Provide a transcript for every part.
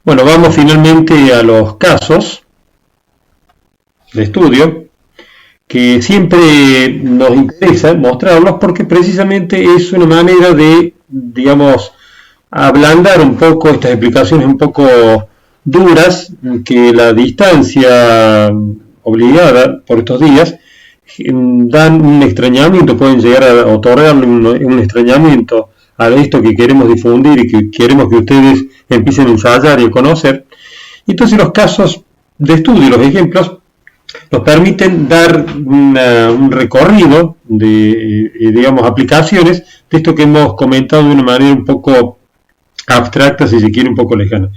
Bueno, vamos finalmente a los casos de estudio que siempre nos interesa mostrarlos porque precisamente es una manera de, digamos, ablandar un poco estas explicaciones un poco duras que la distancia obligada por estos días dan un extrañamiento, pueden llegar a otorgarle un extrañamiento a esto que queremos difundir y que queremos que ustedes empiecen a ensayar y a conocer. Entonces los casos de estudio, los ejemplos, nos permiten dar un recorrido de, digamos, aplicaciones de esto que hemos comentado de una manera un poco abstracta, si se quiere, un poco lejana.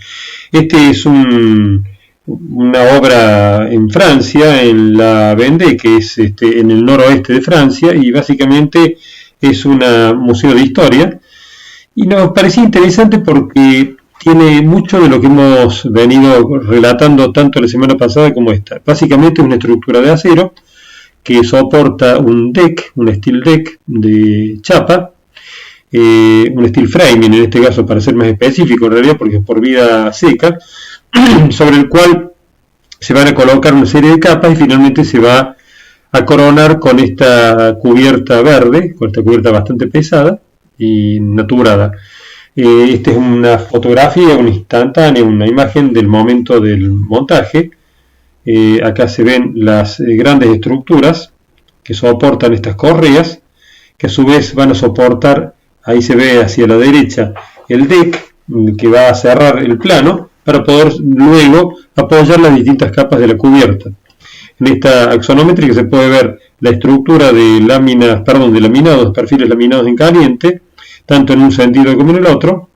Este es una obra en Francia, en la Vendée, que es en el noroeste de Francia, y básicamente es un museo de historia. Y nos parecía interesante porque tiene mucho de lo que hemos venido relatando tanto la semana pasada como esta. Básicamente es una estructura de acero que soporta un deck, un steel deck de chapa, un steel framing en este caso para ser más específico en realidad porque es por vida seca, sobre el cual se van a colocar una serie de capas y finalmente se va a coronar con esta cubierta verde, con esta cubierta bastante pesada y naturada. Esta es una fotografía, una instantánea, una imagen del momento del montaje. Acá se ven las grandes estructuras que soportan estas correas, que a su vez van a soportar, ahí se ve hacia la derecha, el deck que va a cerrar el plano para poder luego apoyar las distintas capas de la cubierta. En esta axonométrica se puede ver la estructura de láminas, perdón, de laminados, perfiles laminados en caliente, tanto en un sentido como en el otro.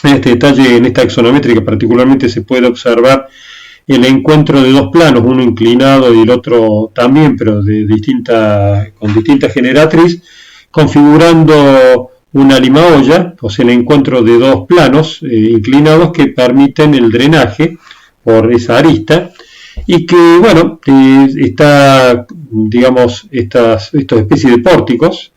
En este detalle, en esta axonométrica particularmente, se puede observar el encuentro de dos planos, uno inclinado y el otro también, pero con distinta generatriz, configurando una limaolla, o sea, el encuentro de dos planos inclinados que permiten el drenaje por esa arista, y que, bueno, está, digamos, estas especies de pórticos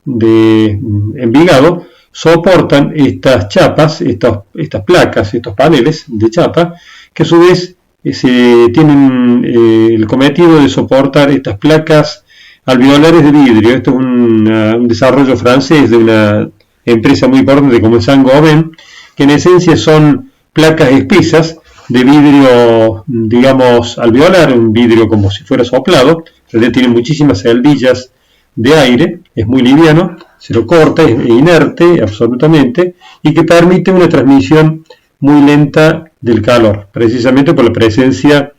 de Envigado soportan estas chapas, estas placas, estos paneles de chapa, que a su vez tienen el cometido de soportar estas placas alveolares de vidrio. Esto es un desarrollo francés de una empresa muy importante como es Saint-Gobain, que en esencia son placas espesas de vidrio, digamos, alveolar, un vidrio como si fuera soplado. En realidad tiene muchísimas celdillas de aire, es muy liviano, se lo corta, es inerte absolutamente, y que permite una transmisión muy lenta del calor, precisamente por la presencia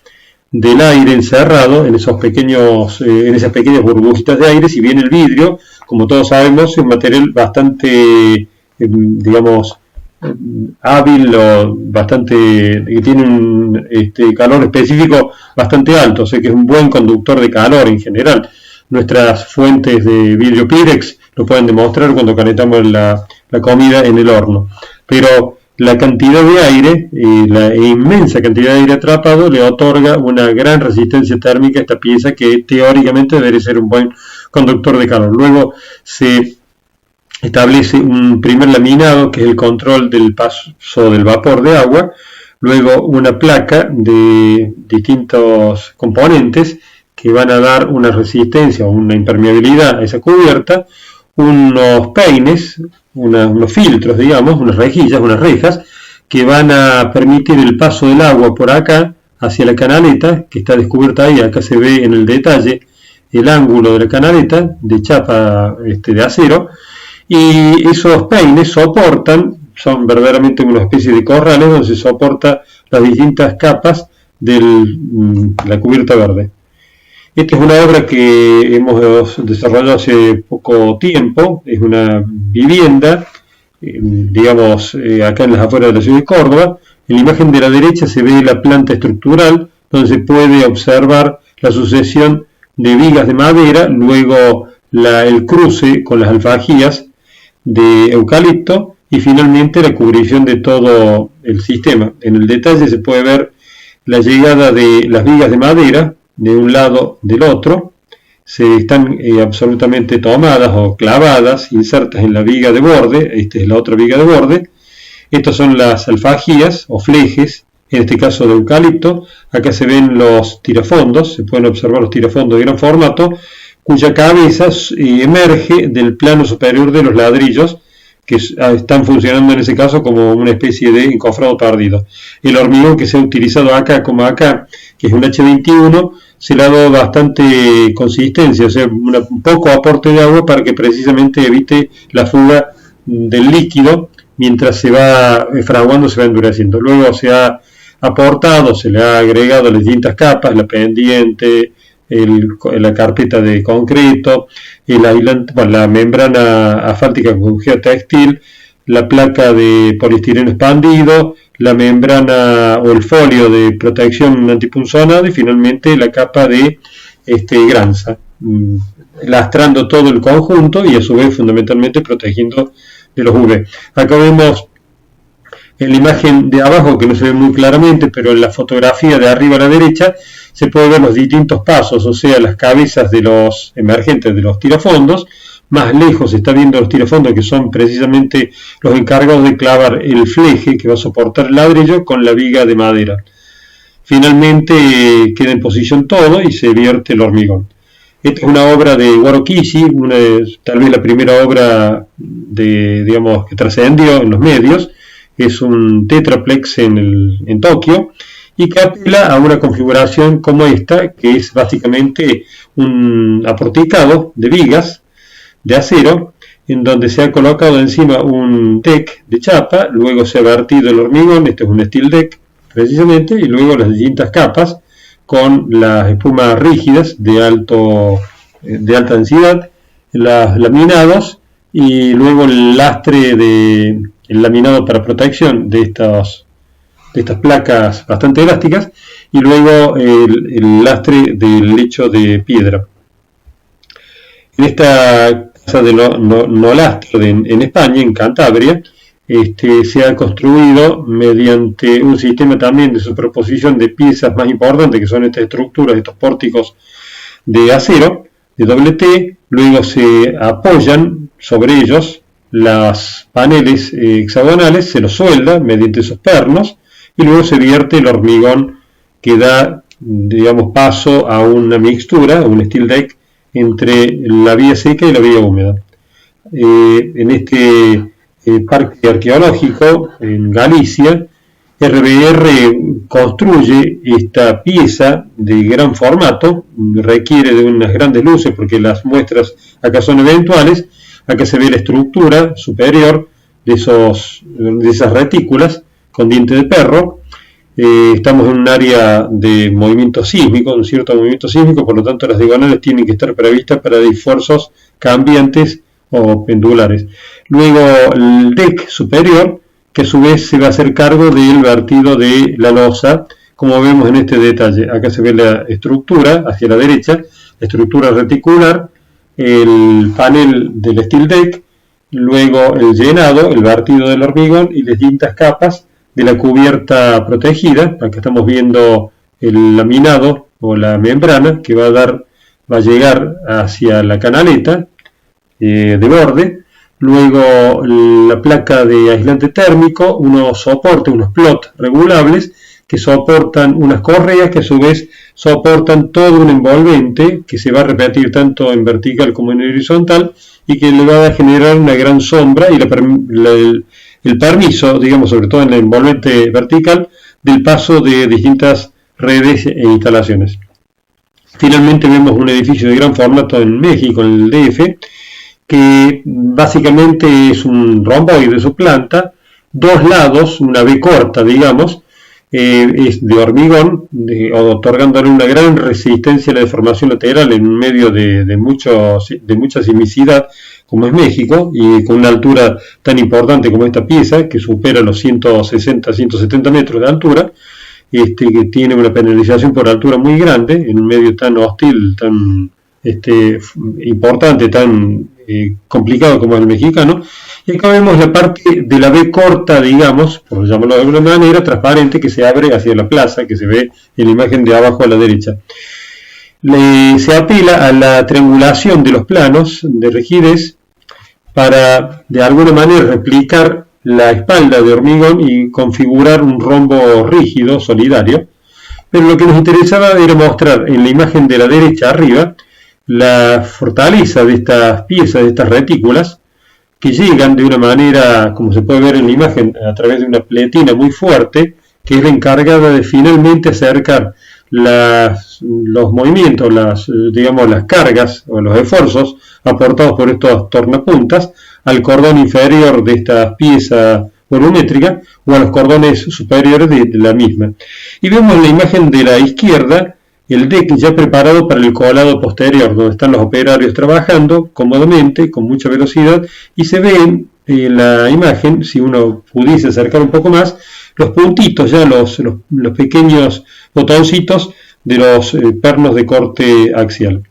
del aire encerrado en esas pequeñas burbujitas de aire. Si bien el vidrio, como todos sabemos, es un material bastante, digamos, hábil o bastante, que tiene un calor específico bastante alto, o sea que es un buen conductor de calor en general. Nuestras fuentes de vidrio Pyrex lo pueden demostrar cuando calentamos la comida en el horno. Pero la cantidad de aire, la inmensa cantidad de aire atrapado, le otorga una gran resistencia térmica a esta pieza que teóricamente debería ser un buen conductor de calor. Luego se establece un primer laminado que es el control del paso del vapor de agua, luego una placa de distintos componentes que van a dar una resistencia o una impermeabilidad a esa cubierta, unos peines, unos filtros, digamos, unas rejillas, unas rejas, que van a permitir el paso del agua por acá hacia la canaleta, que está descubierta ahí. Acá se ve en el detalle el ángulo de la canaleta de chapa de acero, y esos peines son verdaderamente una especie de corrales donde se soporta las distintas capas de la cubierta verde. Esta es una obra que hemos desarrollado hace poco tiempo, es una vivienda, digamos, acá en las afueras de la ciudad de Córdoba. En la imagen de la derecha se ve la planta estructural, donde se puede observar la sucesión de vigas de madera, luego el cruce con las alfajías de eucalipto y finalmente la cubrición de todo el sistema. En el detalle se puede ver la llegada de las vigas de madera de un lado del otro, se están absolutamente tomadas o clavadas, insertas en la viga de borde. Esta es la otra viga de borde. Estas son las alfajías o flejes, en este caso de eucalipto. Acá se ven los tirafondos, se pueden observar los tirafondos de gran formato, cuya cabeza emerge del plano superior de los ladrillos, que están funcionando en ese caso como una especie de encofrado perdido. El hormigón que se ha utilizado acá como acá, que es un H21, se le ha dado bastante consistencia, o sea, un poco aporte de agua para que precisamente evite la fuga del líquido mientras se va fraguando, se va endureciendo. Luego se ha aportado, se le ha agregado las distintas capas, la pendiente, la carpeta de concreto, la membrana asfáltica con geotextil, la placa de poliestireno expandido, la membrana o el folio de protección antipunzonado y finalmente la capa de granza, lastrando todo el conjunto y a su vez fundamentalmente protegiendo de los UV. Acá vemos en la imagen de abajo, que no se ve muy claramente, pero en la fotografía de arriba a la derecha se puede ver los distintos pasos, o sea, las cabezas de los emergentes de los tirafondos. Más lejos se está viendo los tirafondos, que son precisamente los encargados de clavar el fleje que va a soportar el ladrillo con la viga de madera. Finalmente queda en posición todo y se vierte el hormigón. Esta es una obra de Waro Kishi, tal vez la primera obra que trascendió en los medios. Es un tetraplex en Tokio y que apela a una configuración como esta, que es básicamente un aporticado de vigas de acero, en donde se ha colocado encima un deck de chapa, luego se ha vertido el hormigón, este es un steel deck precisamente, y luego las distintas capas con las espumas rígidas de alta densidad, los laminados y luego el lastre el laminado para protección de estas placas bastante elásticas y luego el lastre del lecho de piedra. En esta casa de Nolastro en España, en Cantabria, se ha construido mediante un sistema también de superposición de piezas más importantes, que son estas estructuras, estos pórticos de acero, de doble T. Luego se apoyan sobre ellos los paneles hexagonales, se los suelda mediante esos pernos y luego se vierte el hormigón que da, paso a una mixtura, un steel deck, entre la vía seca y la vía húmeda. En este parque arqueológico en Galicia, RBR construye esta pieza de gran formato, requiere de unas grandes luces porque las muestras acá son eventuales. Acá se ve la estructura superior de esas retículas con diente de perro. Estamos en un área de movimiento sísmico, un cierto movimiento sísmico, por lo tanto las diagonales tienen que estar previstas para esfuerzos cambiantes o pendulares. Luego el deck superior, que a su vez se va a hacer cargo del vertido de la losa, como vemos en este detalle. Acá se ve la estructura hacia la derecha, la estructura reticular, el panel del steel deck, luego el llenado, el vertido del hormigón y las distintas capas de la cubierta protegida. Acá estamos viendo el laminado o la membrana que va a llegar hacia la canaleta de borde. Luego la placa de aislante térmico, unos soportes, unos plot regulables que soportan unas correas que a su vez soportan todo un envolvente que se va a repetir tanto en vertical como en horizontal y que le va a generar una gran sombra y el permiso, sobre todo en el envolvente vertical, del paso de distintas redes e instalaciones. Finalmente vemos un edificio de gran formato en México, en el DF, que básicamente es un romboide de su planta, dos lados, una V corta, es de hormigón, otorgándole una gran resistencia a la deformación lateral en medio de mucha sismicidad como es México, y con una altura tan importante como esta pieza, que supera los 160-170 metros de altura, que tiene una penalización por altura muy grande, en un medio tan hostil, tan importante, tan complicado como el mexicano. Y acá vemos la parte de la V corta, por llamarlo de alguna manera, transparente, que se abre hacia la plaza, que se ve en la imagen de abajo a la derecha. Se apela a la triangulación de los planos de rigidez para de alguna manera replicar la espalda de hormigón y configurar un rombo rígido, solidario. Pero lo que nos interesaba era mostrar en la imagen de la derecha arriba la fortaleza de estas piezas, de estas retículas, que llegan de una manera, como se puede ver en la imagen, a través de una pletina muy fuerte, que es la encargada de finalmente acercar los movimientos, digamos, las cargas o los esfuerzos aportados por estas tornapuntas al cordón inferior de esta pieza volumétrica o a los cordones superiores de la misma. Y vemos en la imagen de la izquierda el deck ya preparado para el colado posterior, donde están los operarios trabajando cómodamente, con mucha velocidad, y se ven en la imagen, si uno pudiese acercar un poco más, los puntitos, ya los pequeños botoncitos de los pernos de corte axial.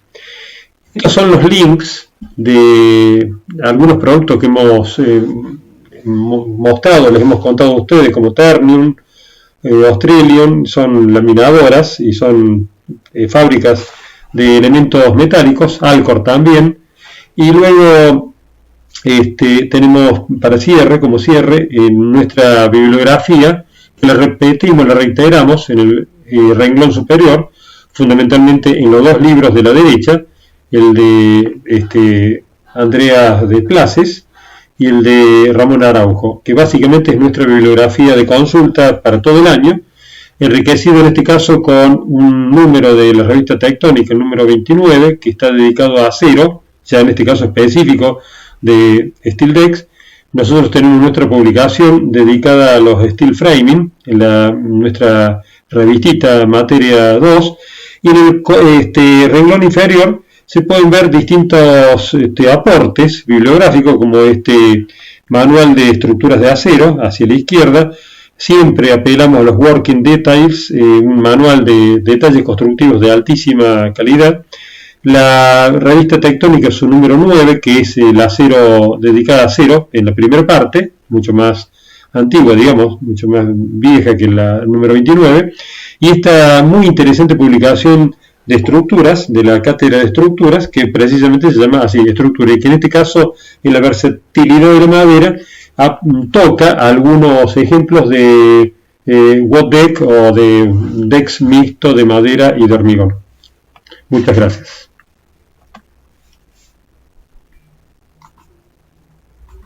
Estos son los links de algunos productos que hemos mostrado, les hemos contado a ustedes, como Ternium, Australian, son laminadoras y son fábricas de elementos metálicos, Alcor también, y luego tenemos para cierre, como cierre, en nuestra bibliografía, que la repetimos, la reiteramos en el renglón superior, fundamentalmente en los dos libros de la derecha, el de Andrea de Places y el de Ramón Araujo, que básicamente es nuestra bibliografía de consulta para todo el año, enriquecido en este caso con un número de la revista Tectónica, el número 29, que está dedicado a acero, ya en este caso específico de Steel Decks. Nosotros tenemos nuestra publicación dedicada a los Steel Framing, en nuestra revistita Materia 2, y en el renglón inferior se pueden ver distintos aportes bibliográficos, como este manual de estructuras de acero hacia la izquierda. Siempre apelamos a los Working Details, un manual de detalles constructivos de altísima calidad. La revista Tectónica, su número 9, que es el acero dedicado a acero, en la primera parte, mucho más antigua, digamos, mucho más vieja que la número 29. Y esta muy interesante publicación de estructuras, de la cátedra de estructuras, que precisamente se llama así, estructura, y que en este caso, en la versatilidad de la madera, toca algunos ejemplos de wooden deck o de decks mixtos de madera y de hormigón. Muchas gracias.